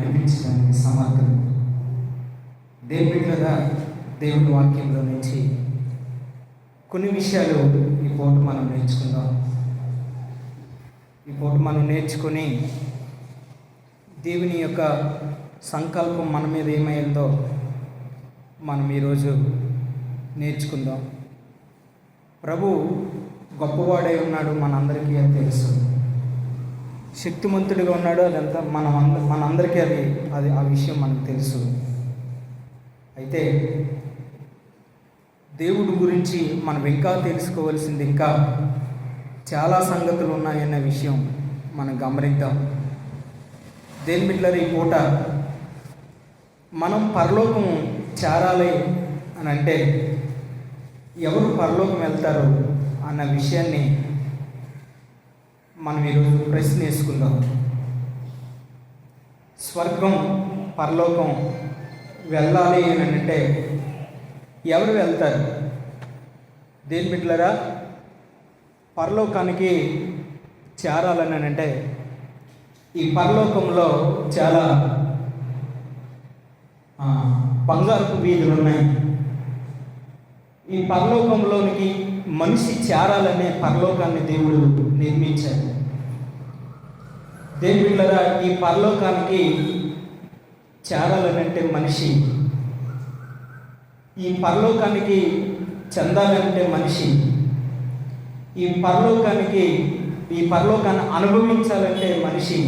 నడిపించడానికి సమర్థం. దేవుడిగా దేవుడి వాక్యంలో నుంచి కొన్ని విషయాలు ఈ పూట మనం నేర్చుకుందాం. ఈ పూట మనం నేర్చుకొని దేవుని యొక్క సంకల్పం మన మీద ఏమైందో మనం ఈరోజు నేర్చుకుందాం. ప్రభు గొప్పవాడై ఉన్నాడు, మనందరికీ అది తెలుసు. శక్తిమంతుడిగా ఉన్నాడు, అదంతా మనందరికీ అది ఆ విషయం మనకు తెలుసు. అయితే దేవుడి గురించి మనం ఇంకా తెలుసుకోవాల్సింది ఇంకా చాలా సంగతులు ఉన్నాయన్న విషయం మనం గమనిద్దాం. దేని బిడ్డలారా, ఈ పూట మనం పరలోకం చేరాలి అని అంటే ఎవరు పరలోకం వెళ్తారు అన్న విషయాన్ని మనం ఈరోజు ప్రశ్న వేసుకుందాం. స్వర్గం పరలోకం వెళ్ళాలి అని అంటే ఎవరు వెళ్తారు? దేని బిడ్డలారా, పరలోకానికి చేరాలని అంటే ఈ పరలోకంలో చాలా బంగారపు వీధులు ఉన్నాయి. ఈ పరలోకంలోనికి మనిషి చేరాలనే పరలోకాన్ని దేవుడు నిర్మించాడు. దేని బిడ్డలారా, ఈ పరలోకానికి చేరాలని అంటే మనిషి, ఈ పరలోకానికి చెందాలంటే మనిషి, ఈ పరలోకాన్ని అనుభవించాలంటే మనిషి.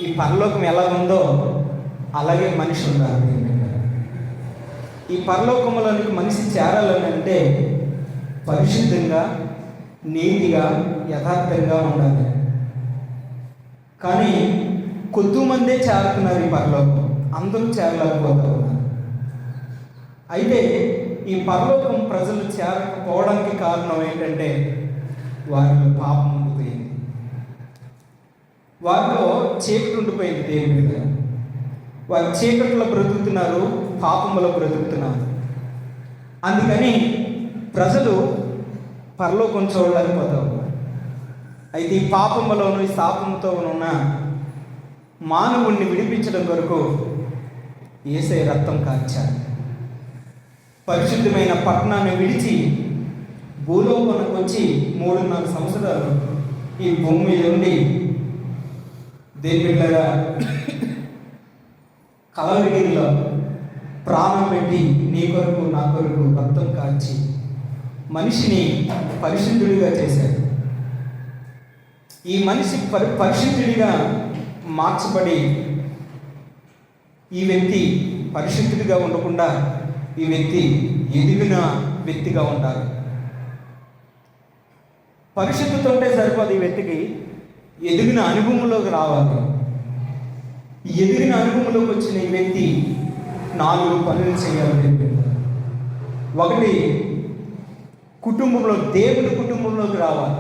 ఈ పరలోకం ఎలా ఉందో అలాగే మనిషి ఉండాలి. ఈ పరలోకంలోనికి మనిషి చేరాలని అంటే పరిశుద్ధంగా, నీతిగా, యథార్థంగా ఉండాలి. కానీ కొద్దిమందే చేరుతున్నారు ఈ పరలోకం, అందరూ చేరలేకపోతూ ఉన్నారు. అయితే ఈ పరలోకం ప్రజలు చేరకపోవడానికి కారణం ఏంటంటే వారిలో పాపం ఉండిపోయింది, వారిలో చీకటి ఉండిపోయింది. దేవుడి మీద వారు చీకట్లో బ్రతుకుతున్నారు, పాపంలో బ్రతుకుతున్నారు. అందుకని ప్రజలు పరలోకం చూడలేకపోతూ ఉన్నారు. అయితే ఈ పాపంలోను, ఈ శాపంతో ఉన్న మానవుణ్ణి విడిపించడం కొరకు యేసయ్య రక్తం కార్చారు. పరిశుద్ధమైన పట్టణాన్ని విడిచి భూలోకానికి వచ్చి 3.5 సంవత్సరాలు ఈ భూమి మీద ఉండి దేని బిడ్డలారా కలవరిగిరిలో ప్రాణం పెట్టి నీ కొరకు నా కొరకు రక్తం కార్చి మనిషిని పరిశుద్ధుడిగా చేశాడు. ఈ మనిషి పరిశుద్ధుడిగా మార్చబడి ఈ వ్యక్తి పరిశుద్ధుడిగా ఉండకుండా ఈ వ్యక్తి ఎదిగిన వ్యక్తిగా ఉండాలి. పరిశుద్ధత ఉంటే సరిపోదు, ఈ వ్యక్తికి ఎదిగిన అనుభవంలోకి రావాలి. ఎదిగిన అనుభవంలోకి వచ్చిన ఈ వ్యక్తి 4 పనులు చేయాలి. ఒకటి, కుటుంబంలో దేవుని కుటుంబంలోకి రావాలి.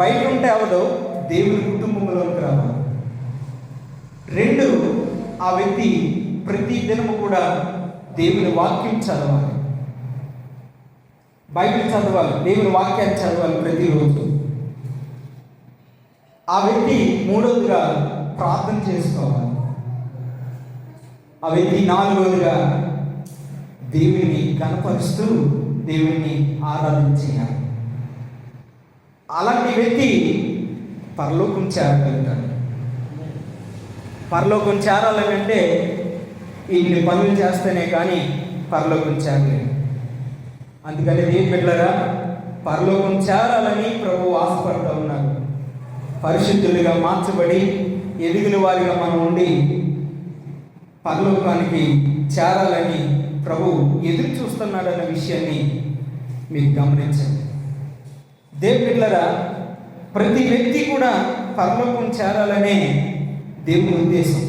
బయట ఉంటే అవదో, దేవుని కుటుంబంలోకి రావాలి. 2, ఆ వ్యక్తి ప్రతి దినము కూడా దేవుని వాక్యం చదవాలి, బైబిల్ చదవాలి, దేవుని వాక్యాన్ని చదవాలి ప్రతిరోజు. ఆ వ్యక్తి 3వదిగా ప్రార్థన చేసుకోవాలి. ఆ వ్యక్తి 4వదిగా దేవుని కనపరుస్తూ దేవుని ఆరాధన చేయాలి. అలాంటి వ్యక్తి పరలోకం చేరగలుగుతాడు. పరలోకం చేరాలంటే ఇన్ని పనులు చేస్తేనే కానీ పరలోకం చేరలేదు. అందుకని దేని బిడ్డలారా, పరలోకం చేరాలని ప్రభు ఆశపడుతూ ఉన్నారు. పరిశుద్ధులుగా మార్చబడి ఎదిగిన వారిగా మనం ఉండి పరలోకానికి చేరాలని ప్రభు ఎదురు చూస్తున్నాడన్న విషయాన్ని మీరు గమనించండి. దేని బిడ్డలారా, ప్రతి వ్యక్తి కూడా పరలోకం చేరాలనే దేవుని ఉద్దేశం.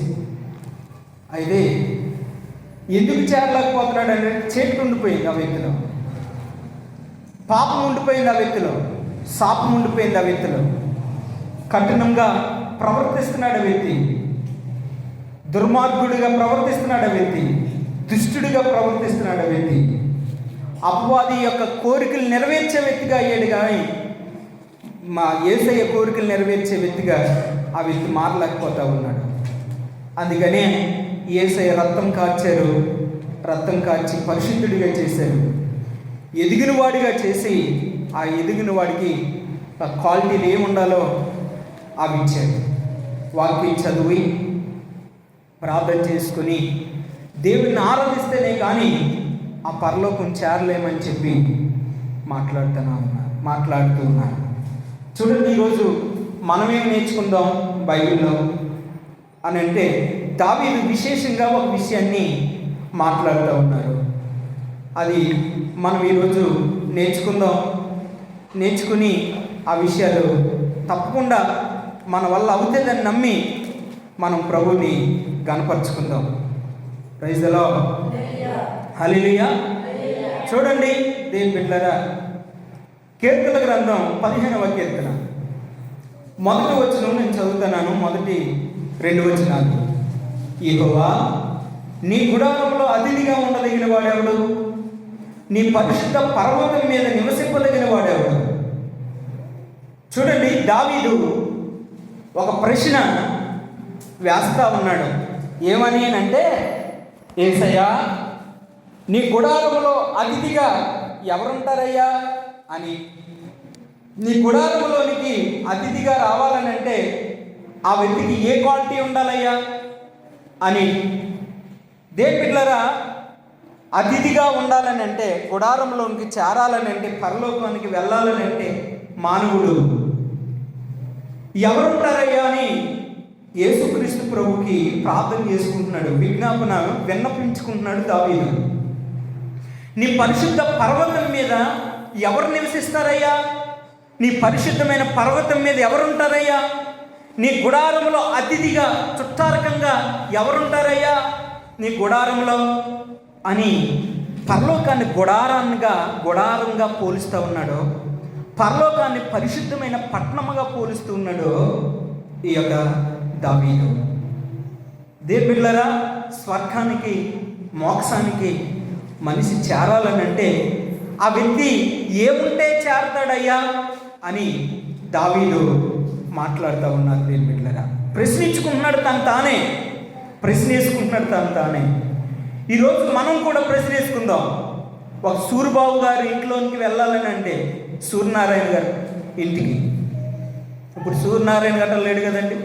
అయితే ఎందుకు చేరలేకపోతున్నాడంటే చీకటి ఉండిపోయింది ఆ వ్యక్తిలో, పాపం ఉండిపోయింది ఆ వ్యక్తిలో, శాపం ఉండిపోయింది ఆ వ్యక్తిలో, కఠినంగా ప్రవర్తిస్తున్నాడు ఆ వ్యక్తి, దుర్మార్గుడిగా ప్రవర్తిస్తున్నాడు ఆ వ్యక్తి, దుష్టుడిగా ప్రవర్తిస్తున్నాడు ఆ వ్యక్తి, అపవాది యొక్క కోరికలు నెరవేర్చే వ్యక్తిగా అయ్యాడు. కానీ మా యేసయ్య కోరికలు నెరవేర్చే వ్యక్తిగా ఆ వ్యక్తి మారలేకపోతూ ఉన్నాడు. అందుకనే యేసయ్య రక్తం కార్చారు, రక్తం కార్చి పరిశుద్ధుడిగా చేశారు, ఎదిగిన వాడిగా చేసి ఆ ఎదిగిన వాడికి క్వాలిటీలు ఏముండాలో అవి ఇచ్చాడు. వాక్యం చదివి ప్రార్థన చేసుకుని దేవుడిని ఆరాధిస్తేనే కానీ ఆ పరలోకం చేరలేమని చెప్పి మాట్లాడుతూ ఉన్నాను. చూడండి, ఈరోజు మనమేం నేర్చుకుందాం బైబిల్లో అని అంటే, దావీదు విశేషంగా ఒక విషయాన్ని మాట్లాడుతూ ఉన్నారు. అది మనం ఈరోజు నేర్చుకుని ఆ విషయాలు తప్పకుండా మన వల్ల అవుతుందని నమ్మి మనం ప్రభుని గణపరుచుకుందాం. ప్రైజ్ ది లార్డ్, హల్లెలూయా. చూడండి దేవుని బిడ్డలారా, కీర్తన గ్రంథం 15వ కీర్తన మొదటి వచనం నేను చదువుతున్నాను. మొదటి 2 వచనాలు. యెహోవా, నీ గుడారంలో అతిథిగా ఉండదగిన వాడెవడు? నీ పరిశుద్ధ పర్వతం మీద నివసింపదగిన వాడెవడు? చూడండి, దావీదు ఒక ప్రశ్న వేస్తా ఉన్నాడు. ఏమని అంటే, యేసయ్యా, నీ గుడారంలో అతిథిగా ఎవరుంటారయ్యా అని. నీ గుడారంలోనికి అతిథిగా రావాలని అంటే ఆ వ్యక్తికి ఏ క్వాలిటీ ఉండాలయ్యా అని. దేవుని బిడ్డలారా, అతిథిగా ఉండాలని అంటే, గుడారంలోనికి చేరాలని అంటే, పరలోకానికి వెళ్ళాలని అంటే మానవుడు ఎవరుంటారయ్యా అని యేసుక్రీస్తు ప్రభుకి ప్రార్థన చేసుకుంటున్నాడు, విన్నపించుకుంటున్నాడు దావీదు. నీ పరిశుద్ధ పర్వతం మీద ఎవరు నివసిస్తారయ్యా? నీ పరిశుద్ధమైన పర్వతం మీద ఎవరుంటారయ్యా? నీ గుడారంలో అతిథిగా చుట్టారకంగా ఎవరుంటారయ్యా నీ గుడారంలో అని పరలోకాన్ని గుడారంగా పోలుస్తూ ఉన్నాడు. పరలోకాన్ని పరిశుద్ధమైన పట్టణముగా పోలుస్తూ ఉన్నాడు ఈ యొక్క దావీదు. దేవుని బిడ్డలారా, స్వర్గానికి మోక్షానికి మనిషి చేరాలని అంటే ఆ వ్యక్తి ఏముంటే చేరతాడయ్యా అని దావీదు మాట్లాడుతూ ఉన్నారు. దేవుని బిడ్డలారా, ప్రశ్నించుకుంటున్నాడు తను తానే. ఈరోజు మనం కూడా ప్రశ్న వేసుకుందాం. ఒక సూరిబాబు గారి ఇంట్లోనికి వెళ్ళాలని అంటే సూర్యనారాయణ గారు ఇంటికి, ఇప్పుడు సూర్యనారాయణ గారు లేడు కదండి,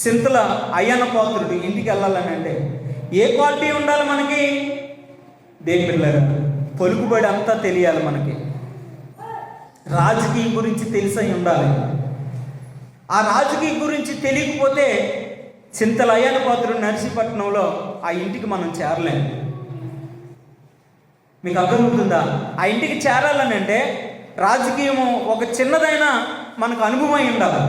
సింతల అయ్యన్న పాత్రుడు ఇంటికి వెళ్ళాలని అంటే ఏ క్వాలిటీ ఉండాలి మనకి? దేవుని బిడ్డలారా, పలుకుబడి అంతా తెలియాలి మనకి, రాజకీయం గురించి తెలిసై ఉండాలి. ఆ రాజకీయం గురించి తెలియకపోతే చింతల అయ్యన్న పాత్రుడు నర్సీపట్నంలో ఆ ఇంటికి మనం చేరలేము. మీకు అర్థమవుతుందా? ఆ ఇంటికి చేరాలని అంటే రాజకీయము ఒక చిన్నదైనా మనకు అనుభవం ఉండాలి.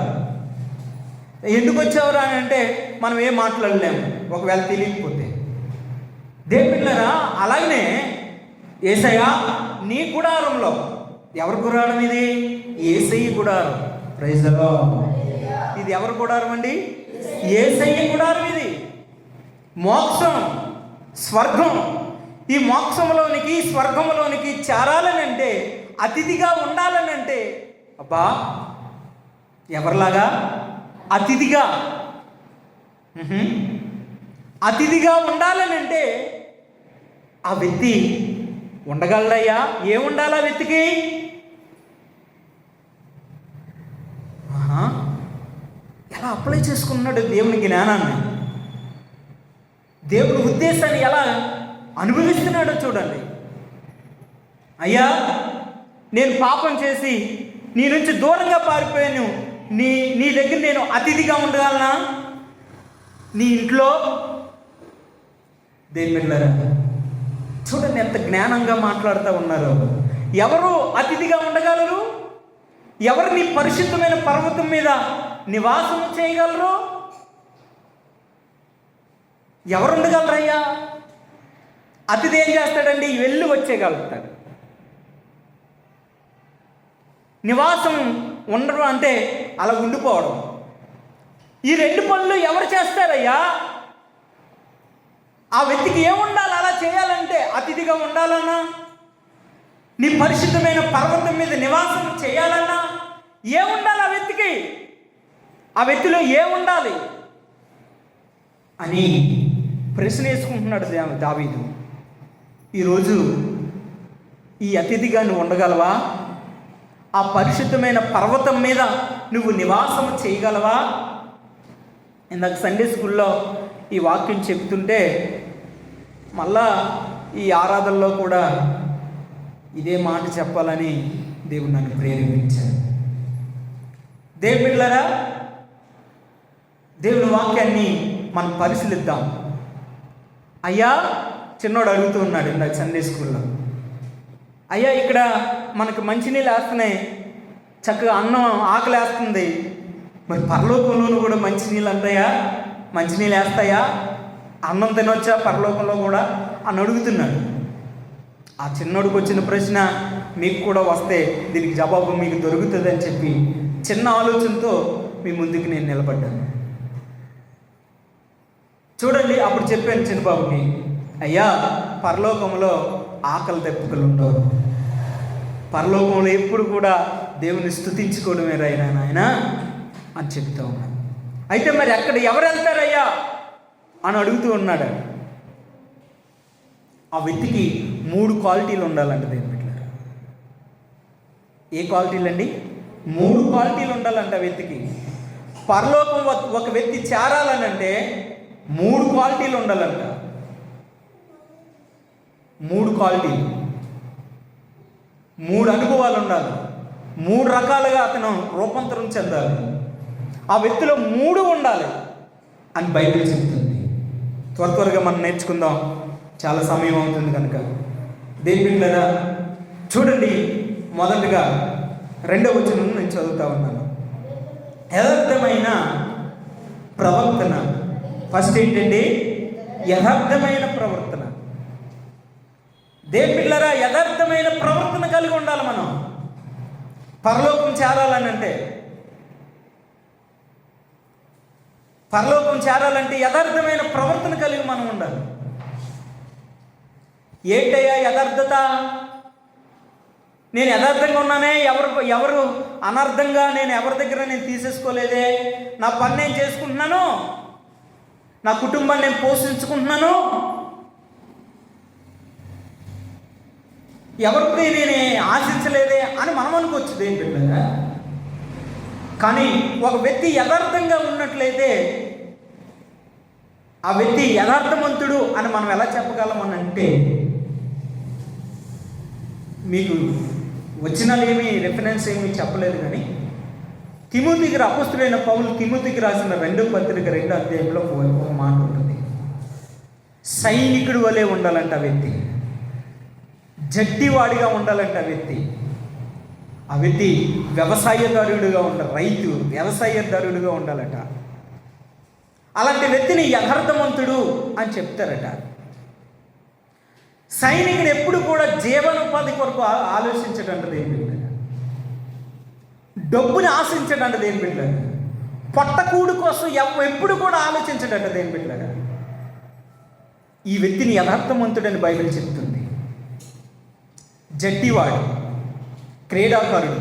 ఎందుకు వచ్చావురా అని అంటే మనం ఏం మాట్లాడలేము ఒకవేళ తెలియకపోతే. దేవుని బిడ్డలారా, అలాగనే యేసయ్యా నీ గుడారంలో, ఎవరి గుడారం ఇది? యేసయ్య గుడారం. Praise the lord. ఇది ఎవరి గుడారం అండి? యేసయ్య గుడారం. ఇది మోక్షం, స్వర్గం. ఈ మోక్షంలోనికి స్వర్గంలోనికి చేరాలని అంటే, అతిథిగా ఉండాలని అంటే, అబ్బా ఎవరిలాగా? అతిథిగా ఉండాలని అంటే ఆ వ్యక్తి ఉండగలడయ్యా? ఏముండాలి ఆ వ్యక్తికి? ఎలా అప్లై చేసుకున్నాడు దేవుని జ్ఞానాన్ని, దేవుని ఉద్దేశాన్ని ఎలా అనుభవిస్తున్నాడో చూడండి. అయ్యా, నేను పాపం చేసి నీ నుంచి దూరంగా పారిపోయాను, నీ దగ్గర నేను అతిథిగా ఉండగలనా నీ ఇంట్లో? దేవుని బిడ్డలారా, చూడండి ఎంత జ్ఞానంగా మాట్లాడుతూ ఉన్నారు. ఎవరు అతిథిగా ఉండగలరు? ఎవరు నీ పరిశుద్ధమైన పర్వతం మీద నివాసం చేయగలరు? ఎవరు ఉండగలరయ్యా? అతిథి ఏం చేస్తాడండి? వెళ్ళి వచ్చేయగలుగుతాడు. నివాసం ఉండడం అంటే అలా ఉండిపోవడం. ఈ 2 పనులు ఎవరు చేస్తారయ్యా? ఆ వ్యక్తికి ఏముండాలి అలా చేయాలంటే? అతిథిగా ఉండాలన్నా, నీ పరిశుద్ధమైన పర్వతం మీద నివాసం చేయాలన్నా ఏముండాలి ఆ వ్యక్తికి? ఆ వ్యక్తిలో ఏముండాలి అని ప్రశ్న వేసుకుంటున్నాడు దావీదు. ఈరోజు ఈ అతిథిగా నువ్వు ఉండగలవా? ఆ పరిశుద్ధమైన పర్వతం మీద నువ్వు నివాసం చేయగలవా? ఇందాక సండే స్కూల్లో ఈ వాక్యం చెప్తుంటే మళ్ళా ఈ ఆరాధనలో కూడా ఇదే మాట చెప్పాలని దేవుడు నన్ను ప్రేరేపించాడు. దేవుని బిడ్డలారా, దేవుని వాక్యాన్ని మనం పరిశీలిద్దాం. అయ్యా, చిన్నోడు అడుగుతూ ఉన్నాడు ఇందాక సండే స్కూల్లో, అయ్యా ఇక్కడ మనకు మంచినీళ్ళు వేస్తున్నాయి, చక్కగా అన్నం ఆకలి వేస్తుంది, మరి పరలోకంలోనూ కూడా మంచినీళ్ళు అంటాయా? మంచినీళ్ళు వేస్తాయా? అన్నం తినొచ్చా పరలోకంలో కూడా అని అడుగుతున్నాడు. ఆ చిన్నోడికి వచ్చిన ప్రశ్న మీకు కూడా వస్తే దీనికి జవాబు మీకు దొరుకుతుంది అని చెప్పి చిన్న ఆలోచనతో మీ ముందుకు నేను నిలబడ్డాను. చూడండి, అప్పుడు చెప్పాను చిన్నబాబుకి, అయ్యా పరలోకంలో ఆకలి దెబ్బకలు ఉండవు, పరలోకంలో ఎప్పుడు కూడా దేవుని స్తుతించుకోవడమే నాయన అని చెప్తా ఉన్నాను. అయితే మరి అక్కడ ఎవరు వెళ్తారయ్యా అని అడుగుతూ ఉన్నాడు. ఆ వ్యక్తికి 3 క్వాలిటీలు ఉండాలంట దేవుని బిడ్డలారా. ఏ క్వాలిటీలు అండి? 3 క్వాలిటీలు ఉండాలంట వ్యక్తికి. పరలోకం ఒక వ్యక్తి చేరాలనంటే 3 క్వాలిటీలు ఉండాలంట. 3 క్వాలిటీలు, 3 అనుభవాలు ఉండాలి. 3 రకాలుగా అతను రూపాంతరం చెందాలి. ఆ వ్యక్తిలో 3 ఉండాలి అని బైబిల్ చెప్తుంది. త్వరగా మనం నేర్చుకుందాం, చాలా సమయం అవుతుంది కనుక. దేవుని బిడ్డలారా, చూడండి, మొదటగా 2వ వచనం నేను చదువుతా ఉన్నాను. యథార్థమైన ప్రవర్తన. ఫస్ట్ ఏంటండి? యథార్థమైన ప్రవర్తన. దేవుని బిడ్డలారా, యథార్థమైన ప్రవర్తన కలిగి ఉండాలి మనం పరలోకం చేరాలనంటే. పరలోకం చేరాలంటే యథార్థమైన ప్రవర్తన కలిగి మనం ఉండాలి. ఏంటయ్యా యథార్థత? నేను యథార్థంగా ఉన్నానే, ఎవరు అనర్థంగా నేను ఎవరి దగ్గర నేను తీసేసుకోలేదే, నా పని నేను చేసుకుంటున్నాను, నా కుటుంబాన్ని నేను పోషించుకుంటున్నాను, ఎవరికి నేను ఆశించలేదే అని మనం అనుకోవచ్చు దేని బిడ్డగా. కానీ ఒక వ్యక్తి యథార్థంగా ఉన్నట్లయితే ఆ వ్యక్తి యథార్థవంతుడు అని మనం ఎలా చెప్పగలం అని అంటే, మీకు వచనాలు ఏమి రెఫరెన్స్ ఏమి చెప్పలేదు, కానీ తిమోతికి అపోస్తులైన పౌలు తిమోతికి రాసిన 2వ పత్రిక 2వ అధ్యాయంలో ఒక మాట ఉంటుంది. సైనికుడు వలె ఉండాలంట ఆ వ్యక్తి, జట్టివాడిగా ఉండాలంట ఆ వ్యక్తి. ఆ వ్యక్తి వ్యవసాయదారుడుగా ఉండాలి, రైతు వ్యవసాయదారుడుగా ఉండాలట. అలాంటి వ్యక్తిని యథార్థవంతుడు అని చెప్తారట. సైనికుడు ఎప్పుడు కూడా జీవనోపాధి కొరకు ఆలోచించడంట దేని బిడ్డ, డబ్బుని ఆశించడంట దేని బిడ్డ, పొట్టకూడు కోసం ఎప్పుడు కూడా ఆలోచించడంట దేని బిడ్డ. ఈ వ్యక్తిని యథార్థవంతుడని బైబిల్ చెప్తుంది. జట్టివాడు, క్రీడాకారుడు.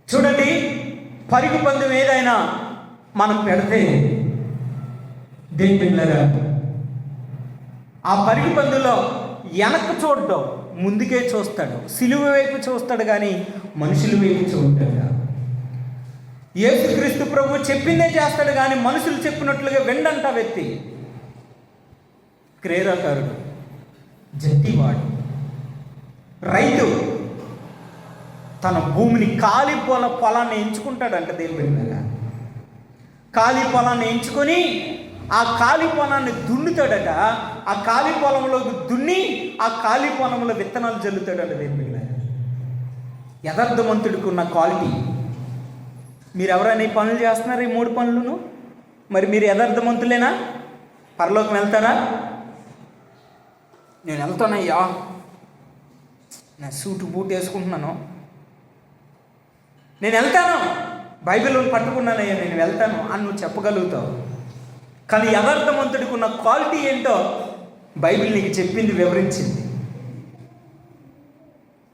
చూడండి, పరుగు పందెం ఏదైనా మనం పెడితే దేని బిడ్డలారా, ఆ పరుగు పందెంలో వెనక్కి చూడడం, ముందుకే చూస్తాడు, సిలువ వైపు చూస్తాడు, కానీ మనుషుల వైపు చూడట. యేసుక్రీస్తు ప్రభు చెప్పిందే చేస్తాడు, కానీ మనుషులు చెప్పినట్లుగా విండంట వ్యక్తి. క్రీడాకారుడు, జట్టివాడు, రైతు తన భూమిని ఖాళీ పొలాన్ని ఎంచుకుంటాడంట దేని బిడ్డలారా. ఖాళీ పొలాన్ని ఎంచుకొని ఆ ఖాళీ పొలాన్ని దున్నుతాడట. ఆ ఖాళీ పొలంలోకి దున్ని ఆ ఖాళీ పొలంలో విత్తనాలు జల్లుతాడట దేని బిడ్డలారా. యథార్థవంతుడికి ఉన్న క్వాలిటీ. మీరు ఎవరైనా ఈ పనులు చేస్తున్నారు, ఈ 3 పనులను? మరి మీరు యథార్థవంతులేనా? పరలోకం వెళ్తారా? నేను వెళ్తానయ్యా, నా సూటు బూట్ వేసుకుంటున్నాను, నేను వెళ్తాను, బైబిల్ని పట్టుకున్నానయ్యా, నేను వెళ్తాను అని నువ్వు చెప్పగలుగుతావు. కానీ యథార్థవంతుడికి ఉన్న క్వాలిటీ ఏంటో బైబిల్ నీకు చెప్పింది, వివరించింది.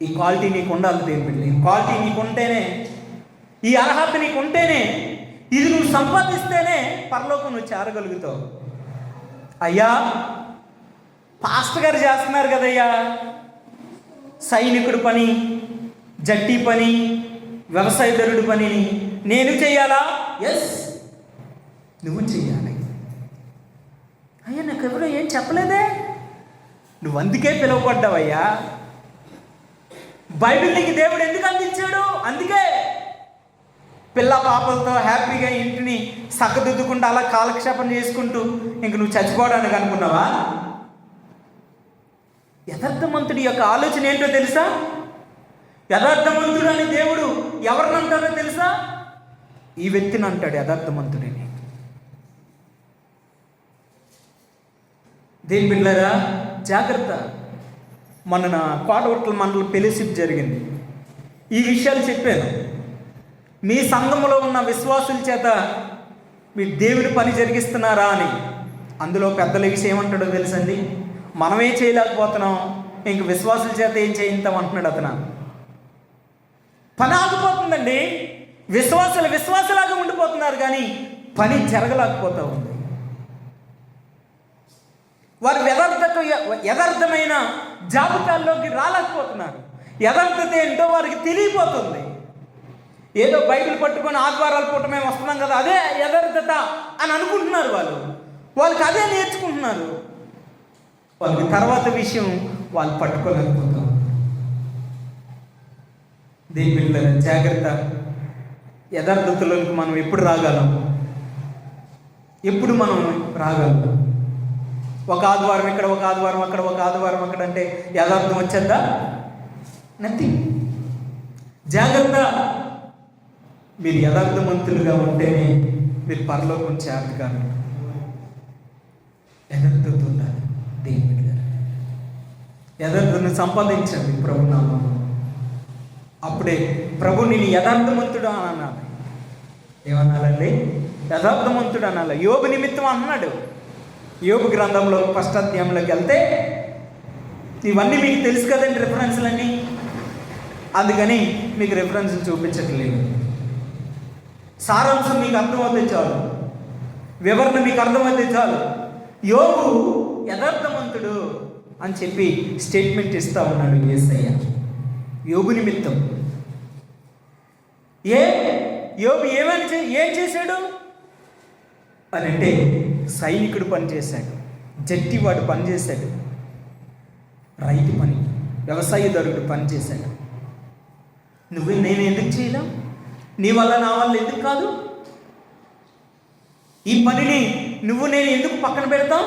ఈ క్వాలిటీ నీకు ఉండాలి దేని బిడ్డ. ఈ క్వాలిటీ నీకు ఉంటేనే, ఈ అర్హత నీకు ఉంటేనే ఇది నువ్వు సంపాదిస్తేనే పరలోకం నువ్వు చేరగలుగుతావు. అయ్యా, పాస్టర్ గారు చేస్తున్నారు కదయ్యా సైనికుడు పని, జట్టి పని, వ్యవసాయదారుడి పనిని నేను చెయ్యాలా? ఎస్, నువ్వు చెయ్యాలి. అయ్యా, నాకు ఎవరో ఏం చెప్పలేదే. నువ్వు అందుకే పిలువబడ్డావయ్యా. బైబిల్ నీకు దేవుడు ఎందుకు అందించాడు? అందుకే. పిల్ల పాపలతో హ్యాపీగా ఇంటిని సక్కదిద్దుకుంటూ అలా కాలక్షేపం చేసుకుంటూ ఇంక నువ్వు చచ్చిపోవడానికి అనుకున్నావా? యథార్థమంతుడి యొక్క ఆలోచన ఏంటో తెలుసా? యథార్థమంతుడు అని దేవుడు ఎవరిని అంటారో తెలుసా? ఈ వ్యక్తిని అంటాడు యథార్థమంతుడిని. దేని బిడ్డలారా, జాగ్రత్త. మొన్న కోటవట్ల మండలం ఫెలోషిప్ జరిగింది. ఈ విషయాలు చెప్పాను. మీ సంఘంలో ఉన్న విశ్వాసుల చేత మీరు దేవుని పని జరిగిస్తున్నారా అని. అందులో పెద్దల విషయం ఏమంటాడో తెలుసండి? మనమే చేయలేకపోతున్నాం, ఇంక విశ్వాసుల చేత ఏం చేయిస్తాం అంటున్నాడు అతను. పని ఆగిపోతుందండి. విశ్వాసులాగా ఉండిపోతున్నారు, కానీ పని జరగలేకపోతూ ఉంది. వారు యథార్థమైన జాబితాల్లోకి రాలేకపోతున్నారు. యథార్థత ఏంటో వారికి తెలియపోతుంది. ఏదో బైబిల్ పట్టుకొని ఆదివారాల పూట మేము వస్తున్నాం కదా, అదే యథార్థత అని అనుకుంటున్నారు. వాళ్ళకి అదే నేర్చుకుంటున్నారు. వాళ్ళకి తర్వాత విషయం వాళ్ళు పట్టుకోలేకపోతాం. దీని పిల్లల జాగ్రత్త. యథార్థతలోకి మనం ఎప్పుడు రాగలం? ఎప్పుడు మనం రాగలం? ఒక ఆదివారం ఇక్కడ, ఒక ఆదివారం అక్కడ, ఒక ఆదివారం అక్కడ అంటే యథార్థం వచ్చేద్దా? నథింగ్. జాగ్రత్త. మీరు యథార్థవంతులుగా ఉంటేనే మీరు పరలోకం చేరగలరు. యథార్థత ఉండాలి. దేవుని యథార్థను సంపాదించండి ప్రభు నామములో. అప్పుడే ప్రభు నేను యథార్థవంతుడు అని అనాలి. ఏమనాలండి? యథార్థవంతుడు అనాలి. యోబు నిమిత్తం అన్నాడు. యోబు గ్రంథంలో 1వ అధ్యాయంలోకి వెళ్తే ఇవన్నీ మీకు తెలుసు కదండి, రిఫరెన్స్లన్నీ. అందుకని మీకు రిఫరెన్స్లు చూపించట్లేదు. సారాంశం మీకు అర్థమవుతే చాలు, వివరణ మీకు అర్థమైతే చాలు. యోబు యథార్థవంతుడు అని చెప్పి స్టేట్మెంట్ ఇస్తా ఉన్నాడు యేసయ్య యోబు నిమిత్తం. యోబు ఏం చేశాడు అని అంటే, సైనికుడు పనిచేశాడు, జట్టివాడు పనిచేశాడు, రైతు పని, వ్యవసాయదారుడు పనిచేశాడు. నేను ఎందుకు చేయలేం? నీ వల్ల నా వల్ల ఎందుకు కాదు? ఈ పనిని నేను ఎందుకు పక్కన పెడతాం?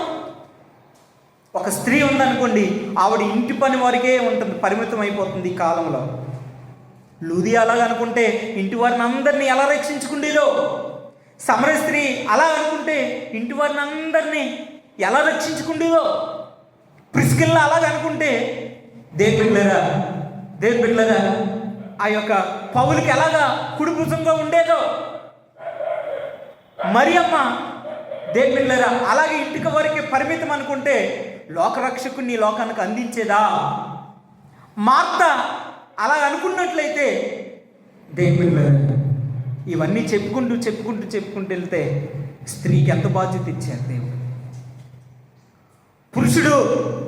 ఒక స్త్రీ ఉందనుకోండి, ఆవిడ ఇంటి పని వరకే ఉంటుంది, పరిమితం అయిపోతుంది ఈ కాలంలో. లూది అలాగ అనుకుంటే ఇంటి వారిని అందరినీ ఎలా రక్షించుకుండేదో, సమర స్త్రీ అలా అనుకుంటే ఇంటి వారిని అందరినీ ఎలా రక్షించుకుండేదో, ప్రిస్కిల్లా అలాగ అనుకుంటే దేవుని బిడ్డలారా ఆ యొక్క పౌలుకి ఎలాగా కుడి భుజంగా ఉండేదో, మరియమ్మ దేవుని బిడ్డలారా అలాగే ఇంటికి వరకే పరిమితం అనుకుంటే లోకరక్షకుని లోకానికి అందించేదా? మార్త అలా అనుకున్నట్లయితే దేవుని బిడ్డలారా ఇవన్నీ చెప్పుకుంటూ వెళ్తే స్త్రీకి ఎంత బాధ్యత ఇచ్చారు దేవుడు. పురుషుడు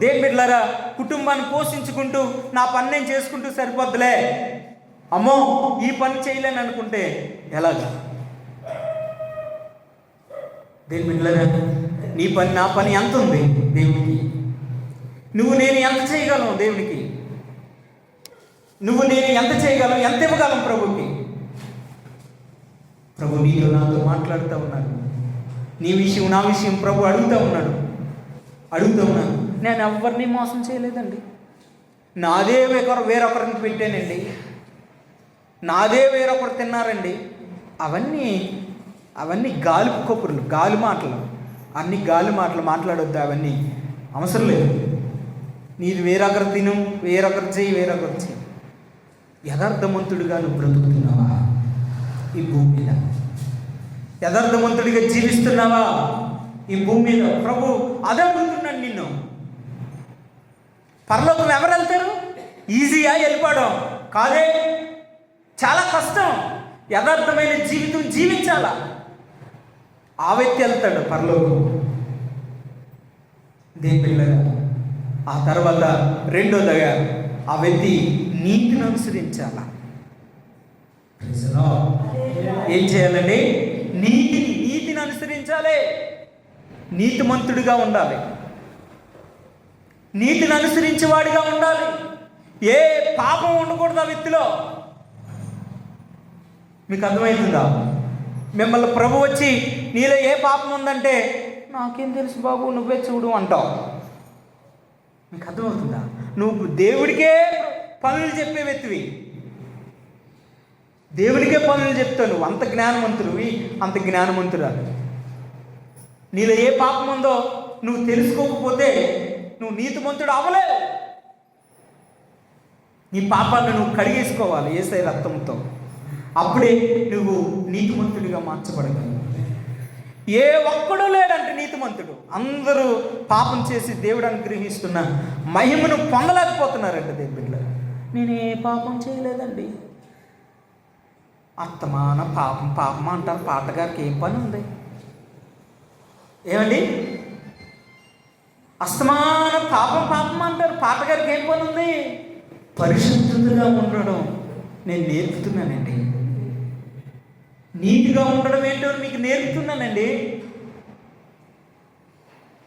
దేవుని బిడ్డలారా కుటుంబాన్ని పోషించుకుంటూ నా పని నేను చేసుకుంటూ సరిపోద్దులే, అమ్మో ఈ పని చేయలేని అనుకుంటే ఎలాగా? దేవుని బిడ్డలారా నీ పని నా పని ఎంత ఉంది దేవునికి? నేను ఎంత చేయగలను దేవునికి? నేను ఎంత చేయగలను, ఎంత ఇవ్వగలం ప్రభుకి? ప్రభు నీతో నాతో మాట్లాడుతూ ఉన్నాడు. నీ విషయం నా విషయం ప్రభు అడుగుతూ ఉన్నాను. నేను ఎవరిని మోసం చేయలేదండి. నాదే వేరొకరిని పెట్టానండి, నాదే వేరొకరు తిన్నారండి. అవన్నీ గాలి కబుర్లు, గాలి మాటలు, అన్ని గాలి మాటలు మాట్లాడొద్దు. అవన్నీ అవసరం లేదు. నీది వేరొకరు తిను, వేరొకరు చెయ్యి. యథార్థవంతుడిగా నువ్వు బ్రతుకుతున్నావా ఈ భూమి మీద? యథార్థవంతుడిగా జీవిస్తున్నావా ఈ భూమి మీద? ప్రభు అదే అడుగుతున్నాను నిన్ను. పరలోకం ఎవరు వెళ్తారు? ఈజీగా వెళ్ళిపోవడం కాదే, చాలా కష్టం. యథార్థమైన జీవితం జీవించాలా. ఆ వ్యక్తి వెళ్తాడు పరలోకం. దేవుళ్ళగా ఆ తర్వాత రెండోదగా ఆ వ్యక్తి నీతిని అనుసరించాల. ఏం చేయాలండి? నీతిని అనుసరించాలి. నీతిమంతుడిగా ఉండాలి, నీతిని అనుసరించేవాడిగా ఉండాలి. ఏ పాపం ఉండకూడదు ఆ వ్యక్తిలో. మీకు అర్థమవుతుందా? మిమ్మల్ని ప్రభు వచ్చి నీలో ఏ పాపం ఉందంటే నాకేం తెలుసు బాబు, నువ్వే చూడు అంటావు. మీకు అర్థమవుతుందా? నువ్వు దేవుడికే పనులు చెప్పే వ్యక్తివి, దేవుడికే పనులు చెప్తావు. నువ్వు అంత జ్ఞానవంతుడివి, అంత జ్ఞానవంతుడా. నీలో ఏ పాపం ఉందో నువ్వు తెలుసుకోకపోతే నువ్వు నీతిమంతుడు అవ్వలేవు. నీ పాపాలను నువ్వు కడిగేసుకోవాలి యేసయ్య రక్తంతో. అప్పుడే నువ్వు నీతిమంతుడిగా మార్చబడగలవు. ఏ ఒక్కడూ లేడంటే నీతిమంతుడు. అందరూ పాపం చేసి దేవుడు అనుగ్రహిస్తున్న మహిమను పొందలేకపోతున్నారంటే దేవుళ్ళు. నేను ఏ పాపం చేయలేదండి. అత్తమాన పాపం పాపం అంటారు. పాటగారికి ఏం పని ఉంది? ఏమండి? అస్తమాన పాపం పాపం అంటారు. పాటగారికి ఏం పని ఉంది? పరిశుద్ధులుగా ఉండడం నేను నేర్పుతున్నానండి. నీతిగా ఉండడం ఏంటో మీకు నేర్పుతున్నానండి.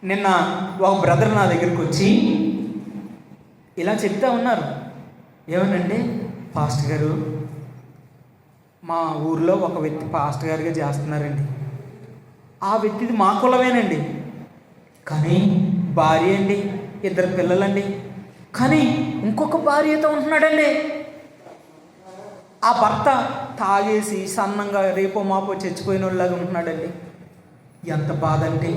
నిన్న ఒక బ్రదర్ నా దగ్గరికి వచ్చి ఇలా చెప్తా ఉన్నారు. ఏమనంటే, పాస్టర్ గారు, మా ఊర్లో ఒక వ్యక్తి పాస్టర్ గారిగా చేస్తున్నారండి. ఆ వ్యక్తిది మా కులమేనండి, కానీ భార్య అండి, 2 పిల్లలండి, కానీ ఇంకొక భార్యతో ఉంటున్నాడండి. ఆ భర్త తాగేసి సన్నంగా రేపో మాపో చచ్చిపోయిన వాళ్ళలాగా ఉంటున్నాడండి. ఎంత బాధ అండి,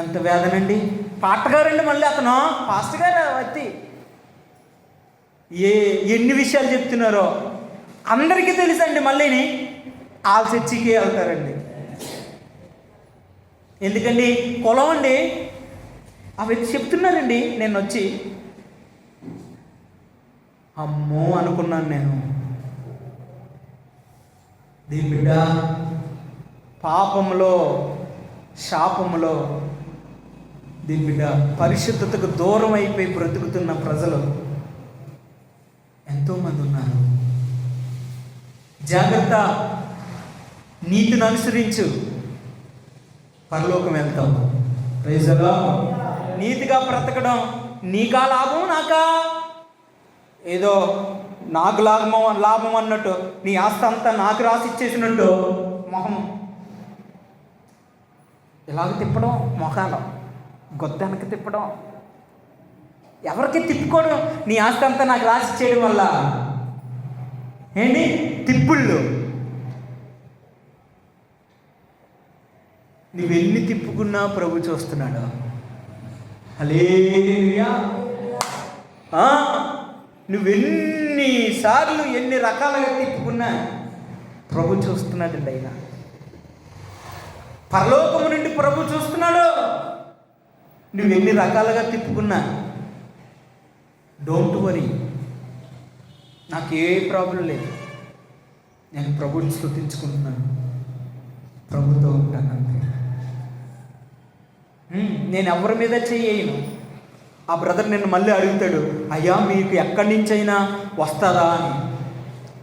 ఎంత వేదనండి. పాటగారండి, మళ్ళీ అతను పాస్టర్ గారు వ్యక్తి ఎన్ని విషయాలు చెప్తున్నారో అందరికీ తెలుసండి. మళ్ళీని ఆ చర్చికి వెళ్తారండి. ఎందుకండి? కులం అండి. ఆ వ్యక్తి చెప్తున్నారండి. నేను వచ్చి అమ్మో అనుకున్నాను నేను. దీని బిడ్డ పాపంలో, శాపంలో, దీని బిడ్డ పరిశుద్ధతకు దూరం అయిపోయి బ్రతుకుతున్న ప్రజలు ఎంతోమంది ఉన్నారు. జాగ్రత్త, నీతిని అనుసరించు, పరలోకం వెళ్తావు. Praise the lord. నీతిగా బ్రతకడం నీకా లాభం, నాకా? ఏదో నాకు లాభం అన్నట్టు, నీ ఆస్తి అంతా నాకు రాసి ఇచ్చేసినట్టు మొహం ఇలాగ తిప్పడం, మొఖాలు గొద్దనకి తిప్పడం, ఎవరికి తిప్పుకోవడం. నీ ఆస్తి అంతా నాకు రాసి ఇచ్చేయడం వల్ల ఏంటి తిప్పుళ్ళు. నువ్వెన్ని తిప్పుకున్నా ప్రభు చూస్తున్నాడు. హల్లెలూయా. నువ్వెన్నిసార్లు ఎన్ని రకాలుగా తిప్పుకున్నా ప్రభు చూస్తున్నాడండి. ఆయన పరలోకము నుండి ప్రభు చూస్తున్నాడు. నువ్వెన్ని రకాలుగా తిప్పుకున్నా డోంట్ వరీ, నాకు ఏ ప్రాబ్లం లేదు. నేను ప్రభుని స్తుతించుకుంటున్నాను, ప్రభుతో ఉంటాను అంతే. నేను ఎవరి మీద చేయను. ఆ బ్రదర్ నిన్ను మళ్ళీ అడుగుతాడు, అయ్యా మీకు ఎక్కడి నుంచైనా వస్తుందా అని.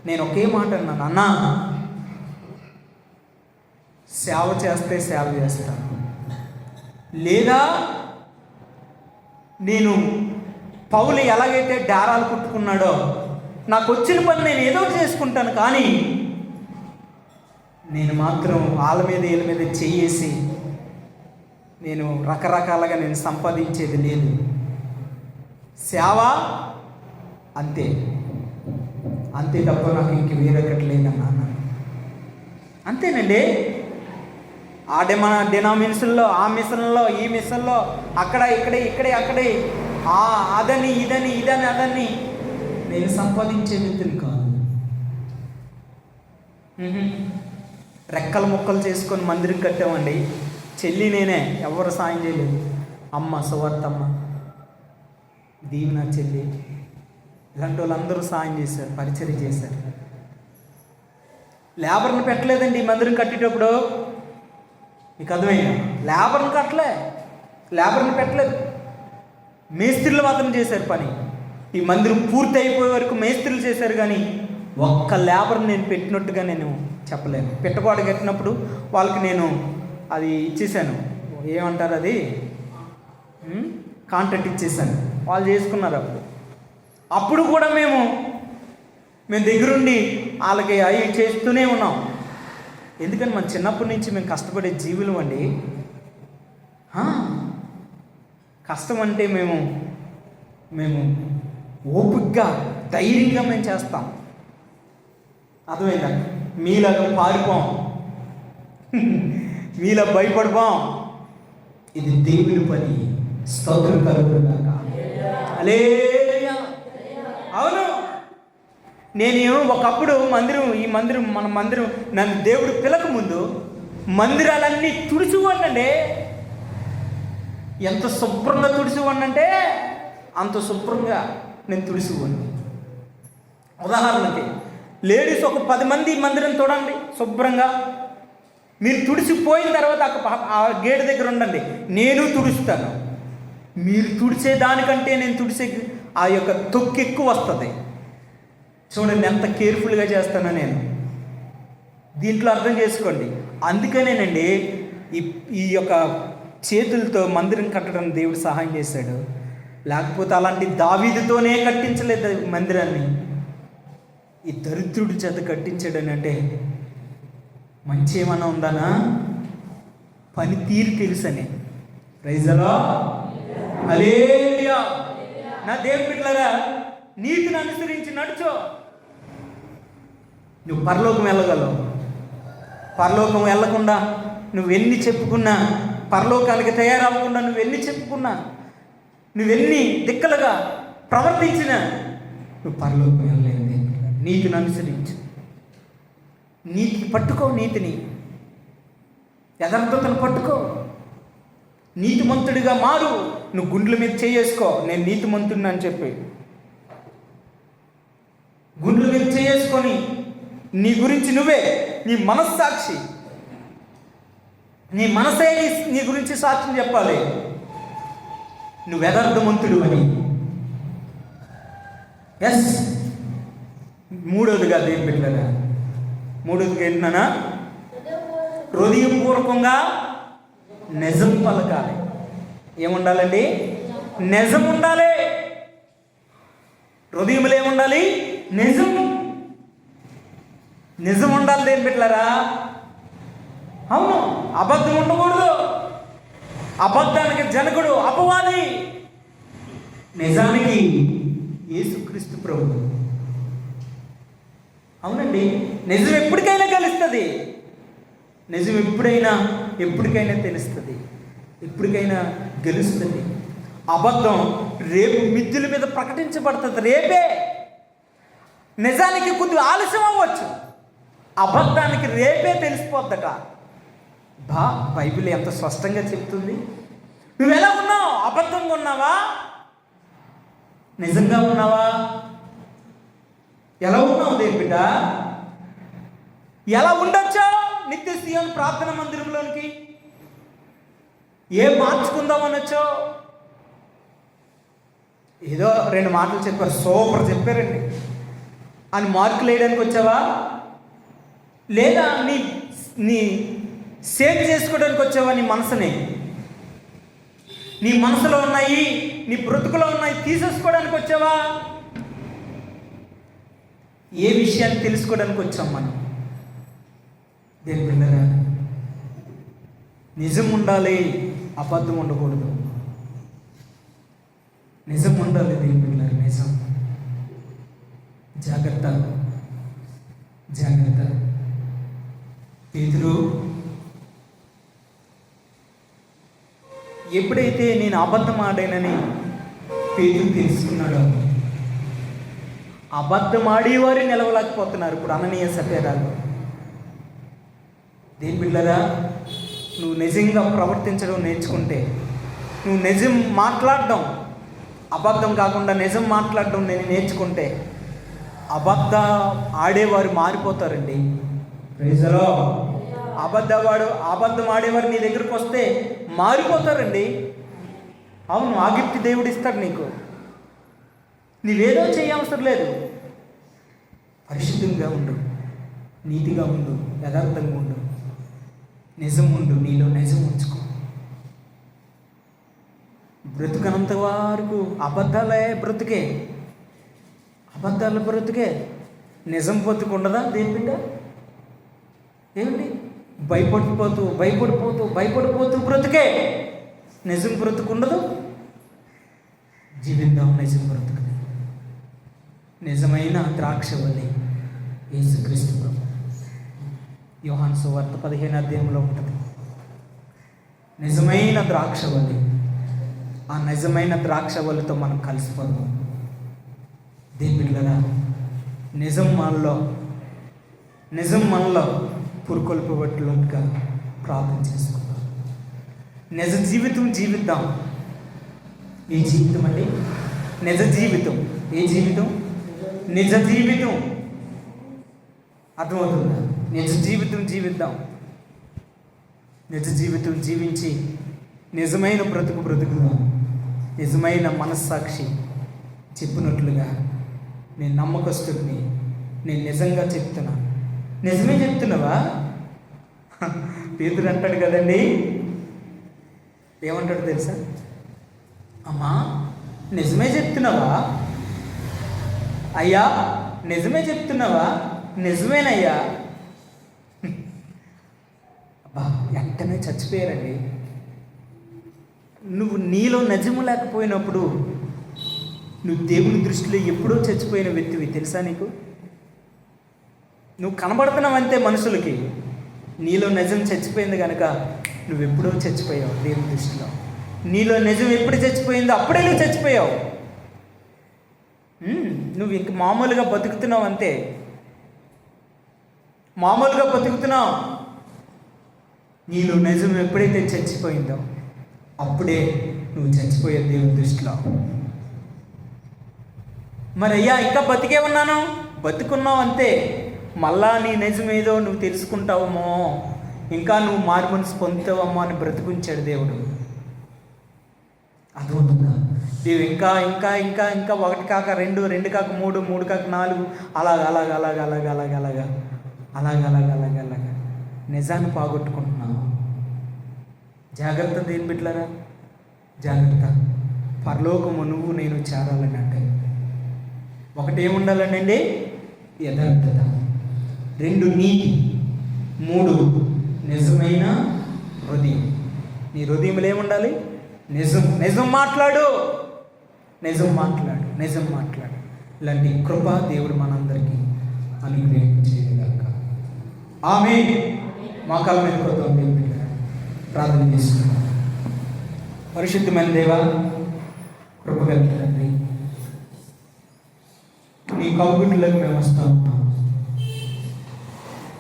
నేను ఒకే మాట అన్నాను, అన్నా సేవ చేస్తే సేవ చేస్తాను, లేదా నేను పౌలు ఎలాగైతే డేరాలు కుట్టుకున్నాడో నాకు వచ్చిన పని నేను ఏదో చేసుకుంటాను, కానీ నేను మాత్రం వాళ్ళ మీద వీళ్ళ మీద చేసి నేను రకరకాలుగా నేను సంపాదించేది లేదు. సేవ అంతే, అంతే తప్ప నాకు ఇంక వేరొకటి లేదన్నా. అంతేనండి. మన డినామినేషన్లో, ఆ మిషన్లో, ఈ మిషన్లో, అక్కడ ఇక్కడే అక్కడే అదని ఇదని అదని నేను సంపాదించే వ్యక్తిని కాదు. రెక్కలు ముక్కలు చేసుకొని మందిరం కట్టామండి. చెల్లి నేనే, ఎవరు సాయం చేయలేదు. అమ్మ సువర్తమ్మ, దీవెన చెల్లి, ఇలాంటి వాళ్ళందరూ సాయం చేశారు, పరిచర్య చేశారు. లేబర్ని పెట్టలేదండి ఈ మందిరం కట్టేటప్పుడు. మీకు అర్థమైందా? లేబర్ని కట్టలే, లేబర్ని పెట్టలేదు, మేస్త్రీలు మాత్రం చేశారు పని. ఈ మందిరం పూర్తి అయిపోయే వరకు మేస్త్రీలు చేశారు, కానీ ఒక్క లేబర్ని నేను పెట్టినట్టుగా నేను చెప్పలేను. పెట్టకూడదు కట్టినప్పుడు వాళ్ళకి నేను అది ఇచ్చేసాను, ఏమంటారు అది, కాంట్రాక్ట్ ఇచ్చేసాను, వాళ్ళు చేసుకున్నారు. అప్పుడు కూడా మేము దగ్గరుండి వాళ్ళకి అవి చేస్తూనే ఉన్నాం. ఎందుకని మన చిన్నప్పటి నుంచి మేము కష్టపడే జీవులు అండి. కష్టం అంటే మేము ఓపికగా ధైర్యంగా మేము చేస్తాం. అర్థమైందా? మీలాగా పారిపోం, మీలా భయపడిపోం. ఇది దేవుని పని. స్తోత్రం కలుగుగాక. హల్లెలూయా. అవును, నేను ఒకప్పుడు ఈ మందిరం మన మందిరం నన్ను దేవుడు పిలక ముందు మందిరాలన్నీ తుడిచివ్వండి. ఎంత శుభ్రంగా తుడిచివ్వండి, అంత శుభ్రంగా నేను తుడిచివ్వండి. ఉదాహరణకి లేడీస్ ఒక 10 మంది మందిరం చూడండి శుభ్రంగా. మీరు తుడిచిపోయిన తర్వాత ఆ గేట్ దగ్గర ఉండండి, నేను తుడుస్తాను. మీరు తుడిచే దానికంటే నేను తుడిచే ఆ యొక్క తొక్కు ఎక్కువ వస్తుంది. చూడండి ఎంత కేర్ఫుల్గా చేస్తానో నేను. దీంట్లో అర్థం చేసుకోండి. అందుకనేనండి ఈ యొక్క చేతులతో మందిరం కట్టడం దేవుడు సహాయం చేశాడు. లేకపోతే అలాంటి దావీదుతోనే కట్టించలేదు మందిరాన్ని, ఈ దరిద్రుడి చేత కట్టించాడని అంటే మంచి ఏమన్నా ఉందానా? పనితీరు తెలుసని. Praise the Lord. హల్లెలూయా. నా దేవుని బిడ్డలారా, నీతిని అనుసరించి నడుచో, నువ్వు పరలోకం వెళ్ళగలవు. పరలోకం వెళ్ళకుండా నువ్వెన్ని చెప్పుకున్నా, పరలోకానికి తయారవ్వకుండా నువ్వెన్ని చెప్పుకున్నా, నువ్వెన్ని దిక్కలుగా ప్రవర్తించినా నువ్వు పరలోకం వెళ్ళలేదు. నీతిని అనుసరించు, నీతిని పట్టుకో, నీతిని యథార్థతను పట్టుకో, నీతిమంతుడిగా మారు. నువ్వు గుండెల మీద చేసుకో, నేను నీతిమంతుడిని అని చెప్పి గుండెల మీద చేసుకొని నీ గురించి నువ్వే, నీ మనస్సాక్షి, నీ మనసే నీ గురించి సాక్ష్యం చెప్పాలి, నువ్వు యథార్థవంతుడు అని. ఎస్. మూడోదిగా దేని పెట్టలేదా? మూడోదిగా ఏంటన్నా? హృదయపూర్వకంగా నిజం పలకాలి. ఏముండాలండి? నిజం ఉండాలి. హృదయంలో ఏముండాలి? నిజం. నిజం ఉండాలి దేని పెట్టలేరా? అవును, అబద్ధం ఉండకూడదు. అబద్ధానికి జనకుడు అపవాది, నిజానికి యేసుక్రీస్తు ప్రభు. అవునండి, నిజం ఎప్పటికైనా గెలుస్తుంది. నిజం ఎప్పటికైనా తెలుస్తుంది, ఎప్పటికైనా గెలుస్తుంది. అబద్ధం రేపు మిద్దుల మీద ప్రకటించబడుతుంది, రేపే. నిజానికి కొద్దిగా ఆలస్యం అవ్వచ్చు, అబద్ధానికి రేపే తెలిసిపోద్దట. బైబిల్ ఎంత స్పష్టంగా చెప్తుంది. నువ్వు ఎలా ఉన్నావు? అబద్ధంగా ఉన్నావా? నిజంగా ఉన్నావా? ఎలా ఉన్నావు దేని బిడ్డ? ఎలా ఉండొచ్చో నిత్య సీయోను ప్రార్థన మందిరంలోనికి ఏం మార్చుకుందాం అనొచ్చో? ఏదో 2 మాటలు చెప్పారు, సూపర్ చెప్పారండి అని మార్కులు వేయడానికి వచ్చావా? లేదా నీ సేవ్ చేసుకోవడానికి వచ్చావా? నీ మనసులో ఉన్నాయి, నీ బ్రతుకులో ఉన్నాయి తీసేసుకోవడానికి వచ్చావా? ఏ విషయాన్ని తెలుసుకోవడానికి వచ్చాం మనం? దేని పిల్లరా, నిజం ఉండాలి, అబద్ధం ఉండకూడదు. నిజం ఉండాలి దేని పిల్లరా, నిజం. జాగ్రత్త, జాగ్రత్త. పేతురు ఎప్పుడైతే నేను అబద్ధం ఆడానని పేతురు తెలుసుకున్నాడో, అబద్ధం ఆడేవారు నిలవలేకపోతున్నారు ఇప్పుడు అననీయ సఫేరాలు. దేని బిడ్డరా, నువ్వు నిజంగా ప్రవర్తించడం నేర్చుకుంటే, నువ్వు నిజం మాట్లాడడం, అబద్ధం కాకుండా నిజం మాట్లాడడం నేను నేర్చుకుంటే, అబద్ధం ఆడేవారు మారిపోతారండి. Praise the lord. అబద్ధం ఆడేవారు నీ దగ్గరకు వస్తే మారిపోతారండి. అవును, ఆ గిఫ్ట్ దేవుడు ఇస్తాడు నీకు. నీవేదో చేయవసరం లేదు. పరిశుద్ధంగా ఉండు, నీతిగా ఉండు, యథార్థంగా ఉండు, నిజం ఉండు, నీలో నిజం ఉంచుకో. బ్రతుకనంత వరకు అబద్ధాలే బ్రతుకే, అబద్ధాల బ్రతుకే. నిజం బ్రతుకు ఉండదా దేని బిడ్డ? ఏమిటి? భయపడిపోతూ బ్రతుకే. నిజం బ్రతుకు ఉండదు. జీవిద్దాం నిజం బ్రతుకు. నిజమైన ద్రాక్షవల్లి యేసుక్రీస్తు ప్రభు. యోహాను సువార్త 15వ అధ్యాయంలో ఉంటుంది. నిజమైన ద్రాక్షవల్లి. ఆ నిజమైన ద్రాక్షవల్లితో మనం కలిసిపోదాం. దేవుళ్ళరా, నిజం మనలో పురుకొల్పబట్టుగా ప్రార్థన చేసుకుందాం. నిజ జీవితం జీవిద్దాం. ఏ జీవితం అండి? నిజ జీవితం. ఏ జీవితం? నిజ జీవితం. అర్థమవుతుందా? నిజ జీవితం జీవిద్దాం. నిజ జీవితం జీవించి నిజమైన బ్రతుకుదాం. నిజమైన మనస్సాక్షి చెప్పినట్లుగా, నేను నమ్మకస్తుడిని, నేను నిజంగా చెప్తున్నా. నిజమే చెప్తున్నావా? పేతురు అంటాడు కదండి, ఏమంటాడు తెలుసా? అమ్మా, నిజమే చెప్తున్నావా? అయ్యా, నిజమే చెప్తున్నావా? నిజమేనయ్యా. అబ్బా, వెంటనే చచ్చిపోయారండి. నువ్వు నీలో నిజము లేకపోయినప్పుడు నువ్వు దేవుని దృష్టిలో ఎప్పుడో చచ్చిపోయిన వ్యక్తివి. తెలుసా నీకు? నువ్వు కనబడుతున్నావంతే మనుషులకి. నీలో నిజం చచ్చిపోయింది కనుక నువ్వు ఎప్పుడో చచ్చిపోయావు దేవుని దృష్టిలో. నీలో నిజం ఎప్పుడు చచ్చిపోయిందో అప్పుడే నువ్వు చచ్చిపోయావు. నువ్వు ఇంక మామూలుగా బతుకుతున్నావు అంతే. మామూలుగా బతుకుతున్నావు. నీలో నిజం ఎప్పుడైతే చచ్చిపోయిందో అప్పుడే నువ్వు చచ్చిపోయావు దేవుని దృష్టిలో. మరి అయ్యా, ఇంకా బతికే ఉన్నాను. బతుకున్నావు అంతే. మళ్ళా నీ నిజమేదో నువ్వు తెలుసుకుంటావేమో, ఇంకా నువ్వు మారు మనసు పొందుతావమ్మో అని బ్రతుకుంచాడు దేవుడు. అర్థమవుతుందా? దేవుడు ఇంకా ఇంకా ఇంకా ఇంకా 1 కాక 2, 2 కాక 3, 3 కాక 4 అలాగా నిజాన్ని పోగొట్టుకుంటున్నావు. జాగ్రత్త దేని బిడ్డలారా, జాగ్రత్త. పరలోకము నువ్వు నేను చేరాలని అంటే 1 ఏముండాలనండి? యథార్థత. 2 నీతి. 3 నిజమైన హృదయం. నీ హృదయంలో ఏముండాలి? నిజం మాట్లాడు. ఇలాంటి కృప దేవుడు మనందరికీ అనుగ్రహించేగాక. ఆమేన్. మోకాళ్ళ మీద కొద్దాం, ప్రార్థన చేసుకుందాం. పరిశుద్ధమైన దేవా, కృపగలిగిన తండ్రి, నీ కౌగుట్లోకి మేము వస్తా ఉన్నాం.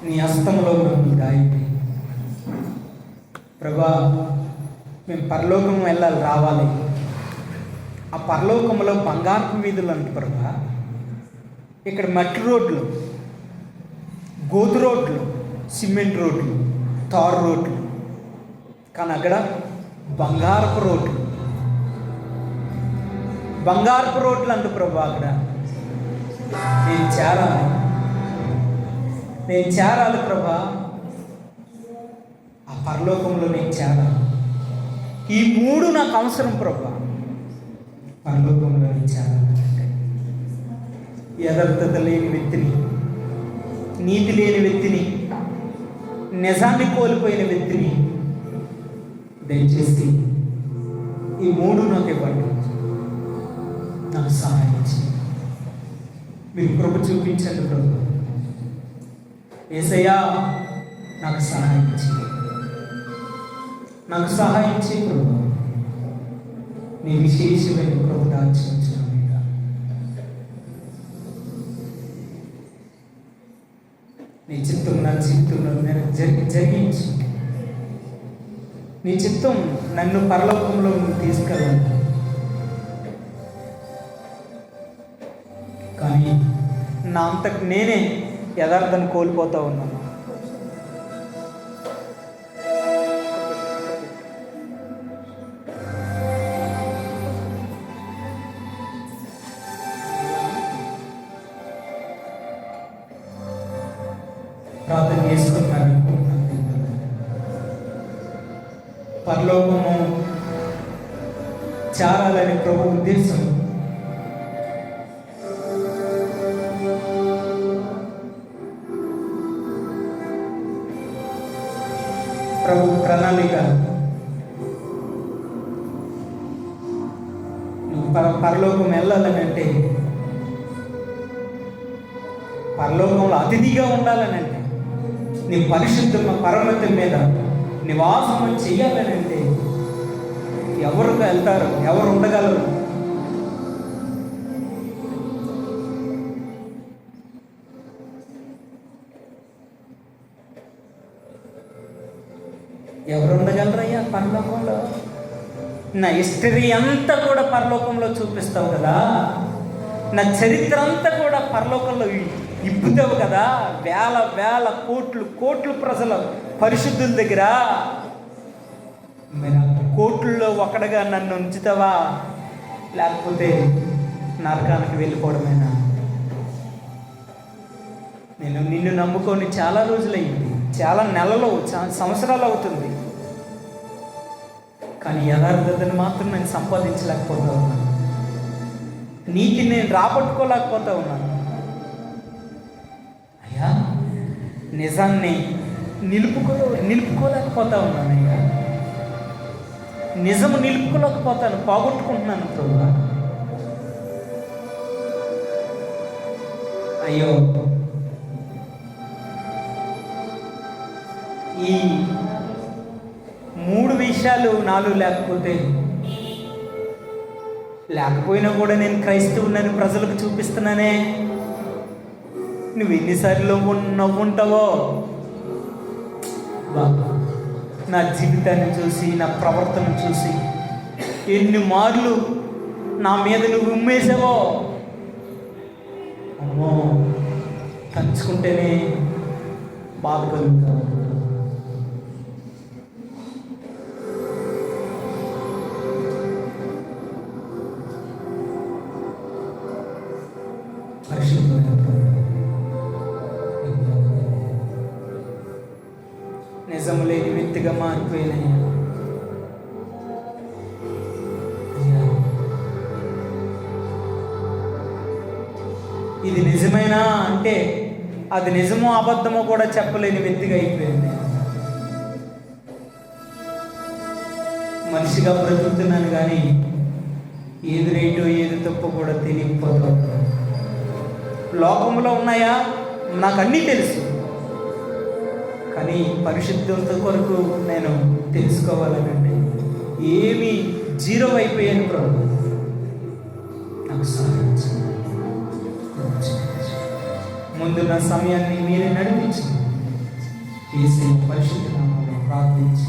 నీ హస్తంలో మేము దాయిపోయి ప్రభా, మేము పరలోకం రావాలి. ఆ పరలోకంలో బంగారపు వీధులు అంటే ప్రభా, ఇక్కడ మట్టి రోడ్లు, గోధు రోడ్లు, సిమెంట్ రోడ్లు, తారు రోడ్లు, కానీ అక్కడ బంగారపు రోడ్లు అంటే ప్రభా, అక్కడ నేను చేరాలి ప్రభా. ఆ పరలోకంలో నేను చేరాలి. ఈ 3 నాకు అవసరం ప్రభా. పరలోకంలో నేను చేరాలంటే యథార్థత లేని వ్యక్తిని, నీతి లేని వ్యక్తిని, నిజాన్ని కోల్పోయిన వ్యక్తిని దయచేసి ఈ 3 నాకు ఇవ్వండి. నాకు సహాయం చేయండి. మీరు కృప చూపించండి ప్రభు. యేసయ్యా, నాకు సహాయం చేయి ప్రభు. నీ విశేషమైన కృప దాచుకుంటున్నాను. నీ చిత్తం నా చిత్తంలో నేను జరిగించి, నీ చిత్తం నన్ను పరలోకంలో తీసుకెళ్ళాలి. కానీ నా అంతకు నేనే యథార్థాన్ని కోల్పోతూ ఉన్నాను. ప్రార్థన చేసుకుంటున్నాను. పరలోకము చేరాలని ప్రభు ఉద్దేశం. ప్రభు ప్రణాళిక. నువ్వు పరలోకం వెళ్ళాలని అంటే, పరలోకంలో అతిథిగా ఉండాలని అంటే, నీ పరిశుద్ధ పరమతం మీద నివాసం చెయ్యాలని అంటే ఎవరు వెళ్తారు? ఎవరు ఉండగలరు? ఎవరు ఉండగలరయ్యా పరలోకంలో? నా హిస్టరీ అంతా కూడా పరలోకంలో చూపిస్తావు కదా, నా చరిత్ర అంతా కూడా పరలోకంలో ఇప్పుతావు కదా, వేల వేల కోట్లు కోట్లు ప్రజల పరిశుద్ధుల దగ్గర. మరి కోట్లలో ఒకడుగా నన్ను ఉంచుతావా, లేకపోతే నరకానికి వెళ్ళిపోవడమేనా? నేను నిన్ను నమ్ముకొని చాలా రోజులయ్యింది, చాలా నెలలు, చాలా సంవత్సరాలు అవుతుంది. కానీ యథార్థతను మాత్రం నేను సంపాదించలేకపోతా ఉన్నాను. నీతిని నేను రాబట్టుకోలేకపోతా ఉన్నాను. అయ్యా, నిజాన్ని నిలుపుకోలేకపోతా ఉన్నాను. అయ్యా, నిజము నిలుపుకోలేకపోతాను, పోగొట్టుకుంటున్నాను ప్రభువా. అయ్యో, ఈ 3 విషయాలు నాలో లేకపోయినా కూడా నేను క్రైస్తవునని ప్రజలకు చూపిస్తున్నానే. నువ్వు ఎన్నిసార్లు నవ్వుంటావో నా జీవితాన్ని చూసి, నా ప్రవర్తన చూసి, ఎన్ని మార్లు నా మీద నువ్వు ఉమ్మేసావో. అమ్మో, తలుచుకుంటేనే బాధ కలుగుతావు. నిజము లేని వ్యక్తిగా మారిపోయినాయి. ఇది నిజమేనా అంటే అది నిజమో అబద్ధమో కూడా చెప్పలేని వ్యక్తిగా అయిపోయింది. మనిషిగా బ్రతుకుతున్నాను కానీ ఏది రైటో ఏది తప్పో కూడా తెలియకపోతుంది. లోకంలో ఉన్నాయా, నాకు అన్నీ తెలుసు, కానీ పరిశుద్ధత కొరకు నేను తెలుసుకోవాలనంటే ఏమీ జీరో అయిపోయాను ప్రభు. నాకు సహాయించు. ముందున్న సమయాన్ని మీరే నడిపించి, యేసు పరిశుద్ధ నామములో ప్రార్థించి